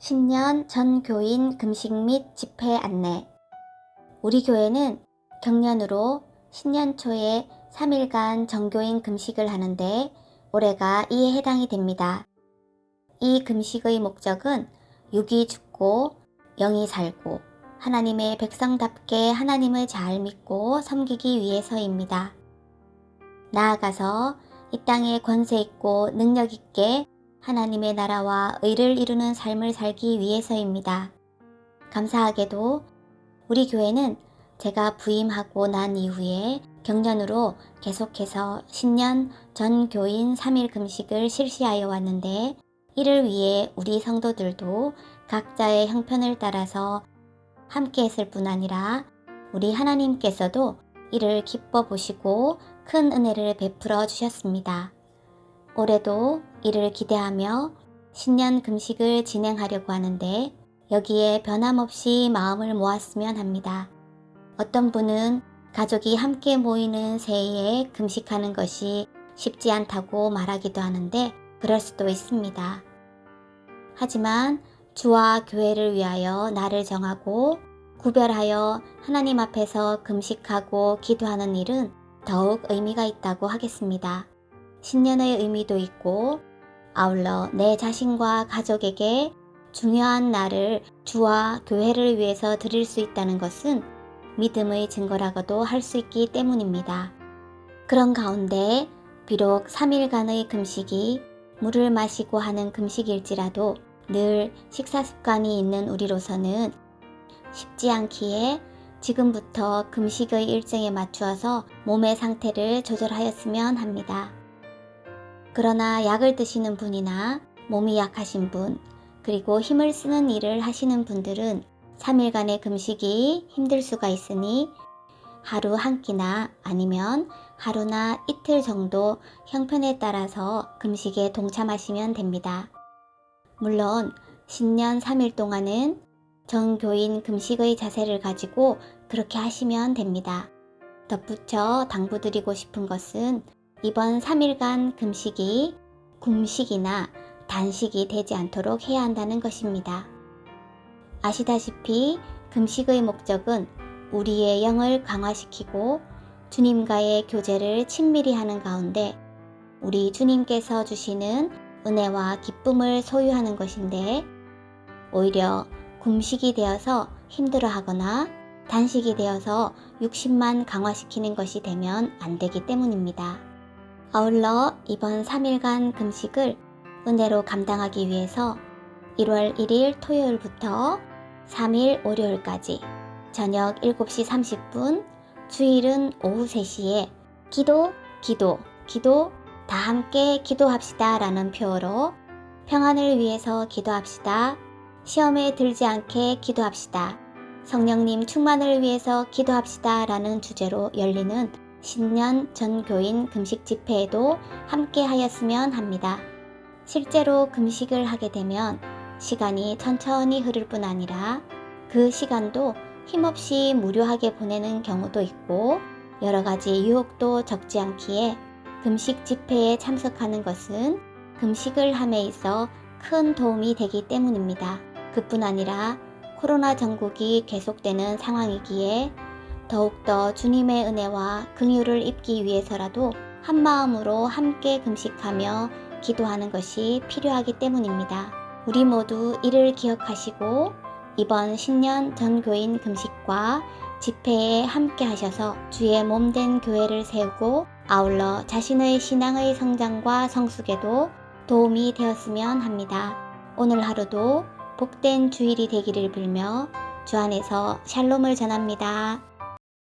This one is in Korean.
신년 전 교인 금식 및 집회 안내. 우리 교회는 경년으로 신년 초에 3일간 정교인 금식을 하는데 올해가 이에 해당이 됩니다. 이 금식의 목적은 육이 죽고 영이 살고 하나님의 백성답게 하나님을 잘 믿고 섬기기 위해서입니다. 나아가서 이 땅에 권세 있고 능력 있게 하나님의 나라와 의를 이루는 삶을 살기 위해서입니다. 감사하게도 우리 교회는 제가 부임하고 난 이후에 경년으로 계속해서 신년 전 교인 3일 금식을 실시하여 왔는데 이를 위해 우리 성도들도 각자의 형편을 따라서 함께 했을 뿐 아니라 우리 하나님께서도 이를 기뻐 보시고 큰 은혜를 베풀어 주셨습니다. 올해도 이를 기대하며 신년 금식을 진행하려고 하는데 여기에 변함없이 마음을 모았으면 합니다. 어떤 분은 가족이 함께 모이는 새해에 금식하는 것이 쉽지 않다고 말하기도 하는데 그럴 수도 있습니다. 하지만 주와 교회를 위하여 날을 정하고 구별하여 하나님 앞에서 금식하고 기도하는 일은 더욱 의미가 있다고 하겠습니다. 신년의 의미도 있고 아울러 내 자신과 가족에게 중요한 날을 주와 교회를 위해서 드릴 수 있다는 것은 믿음의 증거라고도 할 수 있기 때문입니다. 그런 가운데 비록 3일간의 금식이 물을 마시고 하는 금식일지라도 늘 식사 습관이 있는 우리로서는 쉽지 않기에 지금부터 금식의 일정에 맞추어서 몸의 상태를 조절하였으면 합니다. 그러나 약을 드시는 분이나 몸이 약하신 분, 그리고 힘을 쓰는 일을 하시는 분들은 3일간의 금식이 힘들 수가 있으니 하루 한 끼나 아니면 하루나 이틀 정도 형편에 따라서 금식에 동참하시면 됩니다. 물론 신년 3일 동안은 정교인 금식의 자세를 가지고 그렇게 하시면 됩니다. 덧붙여 당부드리고 싶은 것은 이번 3일간 금식이 굶식이나 단식이 되지 않도록 해야 한다는 것입니다. 아시다시피 금식의 목적은 우리의 영을 강화시키고 주님과의 교제를 친밀히 하는 가운데 우리 주님께서 주시는 은혜와 기쁨을 소유하는 것인데 오히려 굶식이 되어서 힘들어하거나 단식이 되어서 육신만 강화시키는 것이 되면 안 되기 때문입니다. 아울러 이번 3일간 금식을 은혜로 감당하기 위해서 1월 1일 토요일부터 3일 월요일까지 저녁 7시 30분, 주일은 오후 3시에 기도 다 함께 기도합시다 라는 표어로 평안을 위해서 기도합시다. 시험에 들지 않게 기도합시다. 성령님 충만을 위해서 기도합시다 라는 주제로 열리는 신년 전 교인 금식 집회에도 함께 하였으면 합니다. 실제로 금식을 하게 되면 시간이 천천히 흐를 뿐 아니라 그 시간도 힘없이 무료하게 보내는 경우도 있고 여러 가지 유혹도 적지 않기에 금식 집회에 참석하는 것은 금식을 함에 있어 큰 도움이 되기 때문입니다. 그뿐 아니라 코로나 전국이 계속되는 상황이기에 더욱더 주님의 은혜와 긍휼을 입기 위해서라도 한마음으로 함께 금식하며 기도하는 것이 필요하기 때문입니다. 우리 모두 이를 기억하시고 이번 신년 전 교인 금식과 집회에 함께 하셔서 주의 몸된 교회를 세우고 아울러 자신의 신앙의 성장과 성숙에도 도움이 되었으면 합니다. 오늘 하루도 복된 주일이 되기를 빌며 주 안에서 샬롬을 전합니다.